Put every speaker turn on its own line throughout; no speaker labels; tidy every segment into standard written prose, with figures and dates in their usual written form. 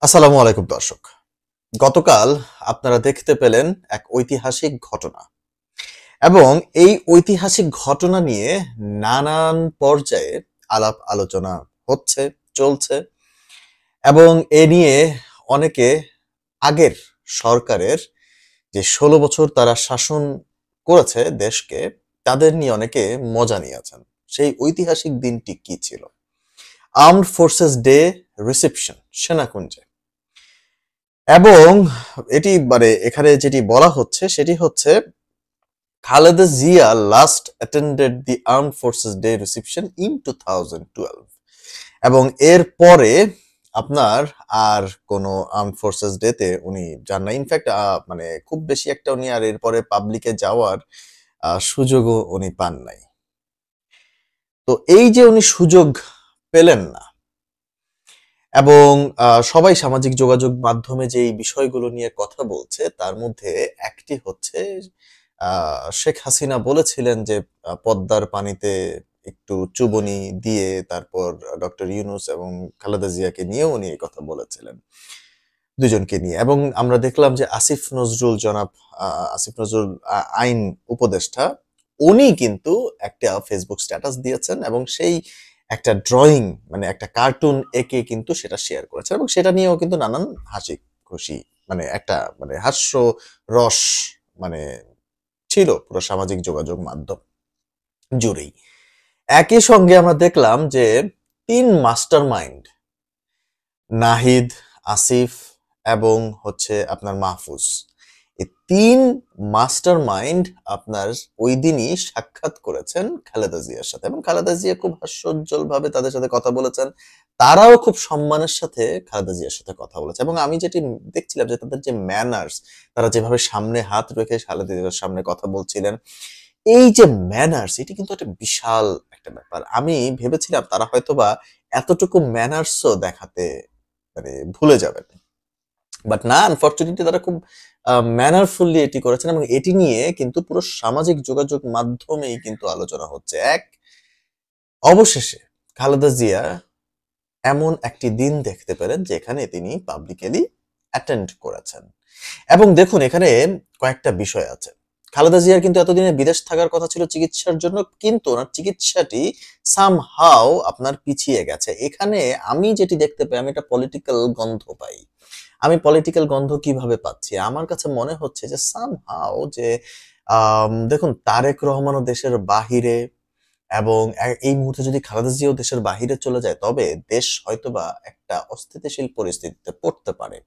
আসসালামু আলাইকুম দর্শক। গতকাল আপনারা দেখতে পেলেন এক ঐতিহাসিক ঘটনা এবং এই ঐতিহাসিক ঘটনা নিয়ে নানান পর্যায়ে আলাপ আলোচনা হচ্ছে, চলছে এবং এ নিয়ে অনেকে আগের সরকারের যে ১৬ বছর তারা শাসন করেছে দেশকে, তাদের নিয়ে অনেকে মজা নিয়েছেন। সেই ঐতিহাসিক দিনটি কি ছিল? আর্মড ফোর্সেস ডে রিসেপশন সেনাকুঞ্জে। এবং এটি মানে এখানে যেটি বলা হচ্ছে সেটি হচ্ছে Khaleda Zia last attended the armed forces day reception in 2012 এবং এর পরে আপনার আর কোনো আর্মড ফোর্সেস ডেতে উনি যান না। ইনফ্যাক্ট মানে খুব বেশি একটা উনি আর এরপরে পাবলিকে যাওয়ার সুযোগও উনি পান নাই। তো এই যে উনি সুযোগ পেলেন না এবং সবাই সামাজিক যোগাযোগ মাধ্যমে যে এই বিষয়গুলো নিয়ে কথা বলছে তার মধ্যে একটি হচ্ছে শেখ হাসিনা বলেছিলেন যে পদ্মার পানিতে একটু চুবনি দিয়ে তারপর ডক্টর ইউনূস এবং খালেদা জিয়াকে নিয়েও উনি এই কথা বলেছিলেন, দুজনকে নিয়ে। এবং আমরা দেখলাম যে জনাব আসিফ নজরুল আইন উপদেষ্টা, উনি কিন্তু একটা ফেসবুক স্ট্যাটাস দিয়েছেন এবং সেই একটা ড্রয়িং মানে একটা কার্টুন এঁকে কিন্তু সেটা শেয়ার করেছেন এবং সেটা নিয়েও কিন্তু নানান হাসি খুশি মানে একটা মানে হাস্য রস মানে ছিল পুরো সামাজিক যোগাযোগ মাধ্যম জুড়েই। একই সঙ্গে আমরা দেখলাম যে ৩ মাস্টার মাইন্ড নাহিদ, আসিফ এবং হচ্ছে আপনার মাহফুজ, এই ৩ মাস্টার মাইন্ড আপনার ওই দিনই সাক্ষাৎ করেছেন খালেদা জিয়ার সাথে এবং খালেদা জিয়া খুব হাস্যোজ্জ্বল ভাবে তাদের সাথে কথা বলেছেন। তারাও খুব সম্মানের সাথে খালেদা জিয়ার সাথে কথা বলেছে এবং আমি যেটি দেখছিলাম যে তাদের যে ম্যানার্স, তারা যেভাবে সামনে হাত রেখে খালেদা জিয়ার সামনে কথা বলছিলেন, এই যে ম্যানার্স এটি কিন্তু একটা বিশাল একটা ব্যাপার। আমি ভেবেছিলাম তারা হয়তোবা এতটুকু ম্যানার্সও দেখাতে মানে ভুলে যাবেন। বাট না, আনফরচুনেটলি তারা খুব ম্যানারফুলি এটি করেছেন এবং এটি নিয়ে কিন্তু পুরো সামাজিক যোগাযোগ মাধ্যমেই কিন্তু আলোচনা হচ্ছে। অবশেষে খালেদা জিয়া এমন একটি দিন দেখতে পেলেন যেখানে তিনি পাবলিকলি অ্যাটেন্ড করেছেন। এবং দেখুন এখানে কয়েকটা বিষয় আছে। খালেদা জিয়ার কিন্তু এতদিনে বিদেশ থাকার কথা ছিল চিকিৎসার জন্য, কিন্তু ওনার চিকিৎসাটি সামহাও আপনার পিছিয়ে গেছে। এখানে আমি যেটি দেখতে পাই, আমি একটা পলিটিক্যাল গন্ধ পাই। আমি পলিটিক্যাল গন্ধ কিভাবে পাচ্ছি? আমার কাছে মনে হচ্ছে যে সামহাও যে দেখুন তারেক রহমানও দেশের বাহিরে এবং এই মুহূর্তে যদি খালেদা জিয়াও দেশের বাহিরে চলে যায় তবে দেশ হয়তোবা একটা অস্থিতিশীল পরিস্থিতিতে পড়তে পারে।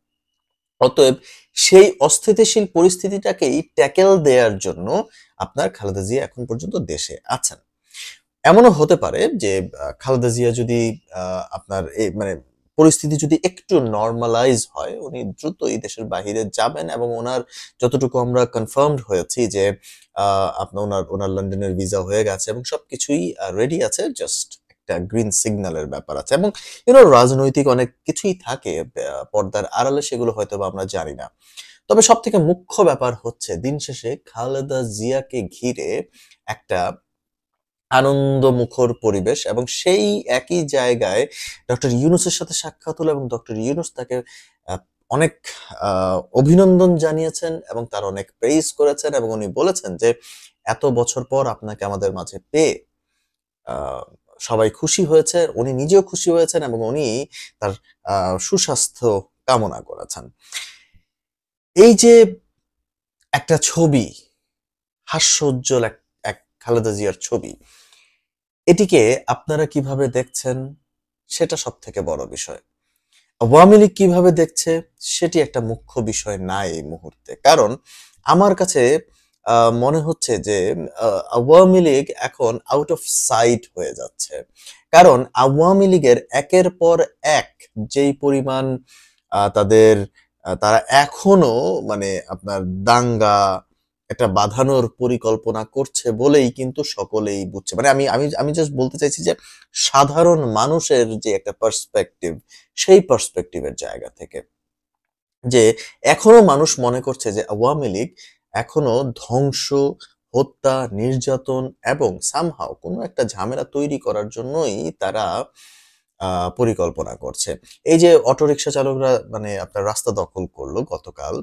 অতএব সেই অস্থিতিশীল পরিস্থিতিটাকেই ট্যাকেল দেয়ার জন্য আপনার খালেদা জিয়া এখন পর্যন্ত দেশে আছেন। এমনও হতে পারে যে খালেদা জিয়া যদি আপনার মানে পরিস্থিতি যদি একটু নরমালাইজ হয়, উনি দ্রুতই দেশের বাহিরে যাবেন এবং ওনার যতটুকু আমরা কনফার্মড হয়েছি যে আপনার ওনার লন্ডনের ভিসা হয়ে গেছে এবং সবকিছুই রেডি আছে, জাস্ট একটা গ্রিন সিগন্যালের ব্যাপার আছে এবং রাজনৈতিক অনেক কিছুই থাকে পর্দার আড়ালে, সেগুলো হয়তো বা আমরা জানি না। তবে সব থেকে মুখ্য ব্যাপার হচ্ছে দিন শেষে খালেদা জিয়াকে ঘিরে একটা আনন্দমুখর পরিবেশ এবং সেই একই জায়গায় ডক্টর ইউনূসের সাথে সাক্ষাৎ হলো এবং ডক্টর ইউনূস তাকে অনেক অভিনন্দন জানিয়েছেন এবং তার অনেক প্রেইজ করেছেন এবং উনি বলেছেন যে এত বছর পর আপনাকে আমাদের মাঝে পেয়ে আহ, সবাই খুশি হয়েছে, উনি নিজেও খুশি হয়েছেন এবং উনি তার সুস্বাস্থ্য কামনা করেছেন। এই যে একটা ছবি, হাস্যোজ্জ্বল এক এক খালেদা জিয়ার ছবি, এটিকে আপনারা কিভাবে দেখছেন সেটা সবথেকে বড় বিষয়। আওয়ামী লীগ কিভাবে দেখছে সেটি একটা মুখ্য বিষয় না এই মুহূর্তে। কারণ আমার কাছে মনে হচ্ছে যে আওয়ামী লীগ এখন আউট অফ সাইট হয়ে যাচ্ছে। কারণ আওয়ামী লীগের একের পর এক যেই পরিমাণ তাদের তারা এখনো মানে আপনার দাঙ্গা একটা বাঁধানোর পরিকল্পনা করছে বলেই কিন্তু সকলেই বুঝছে। মানে আমি আমি আমি জাস্ট বলতে চাইছি যে সাধারণ মানুষের যে একটা পার্সপেক্টিভ, সেই পার্সপেক্টিভের জায়গা থেকে যে এখনো মানুষ মনে করছে যে আওয়ামী লীগ এখনো ধ্বংস, হত্যা, নির্যাতন এবং সামহাও কোনো একটা ঝামেলা তৈরি করার জন্যই তারা পরিকল্পনা করছে। এই যে অটোরিকশা চালকরা মানে আপনার রাস্তা দখল করলো গতকাল,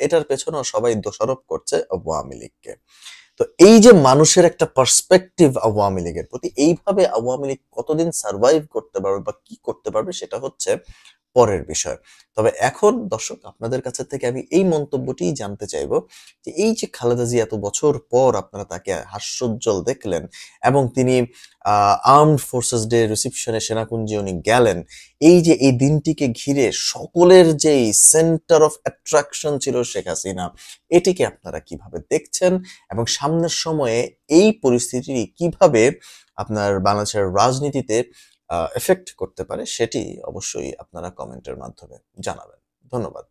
এটার পেছনেও সবাই দোষারোপ করছে আওয়ামী লীগকে। তো এই যে মানুষের একটা পার্সপেক্টিভ আওয়ামী লীগের প্রতি, এইভাবে আওয়ামী লীগ কতদিন সার্ভাইভ করতে পারবে বা কি করতে পারবে সেটা হচ্ছে পরের বিষয়। তবে এখন দর্শক আপনাদের কাছে থেকে আমি এই মন্তব্যটিই জানতে চাইবো যে এই যে খালেদা জিয়া এত বছর পর আপনারা তাকে হাস্যোজ্জ্বল দেখলেন এবং তিনি আর্মড ফোর্সেস ডে রিসিপশনে সেনাকুঞ্জে উনি গেলেন, এই যে এই দিনটিকে ঘিরে সকলের যেই সেন্টার অফ অ্যাট্রাকশন ছিল শেখ হাসিনা, এটিকে আপনারা কিভাবে দেখছেন এবং সামনের সময়ে এই পরিস্থিতি কিভাবে আপনার বাংলাদেশের রাজনীতিতে এফেক্ট করতে পারে সেটি অবশ্যই আপনারা কমেন্টের মাধ্যমে জানাবেন। ধন্যবাদ।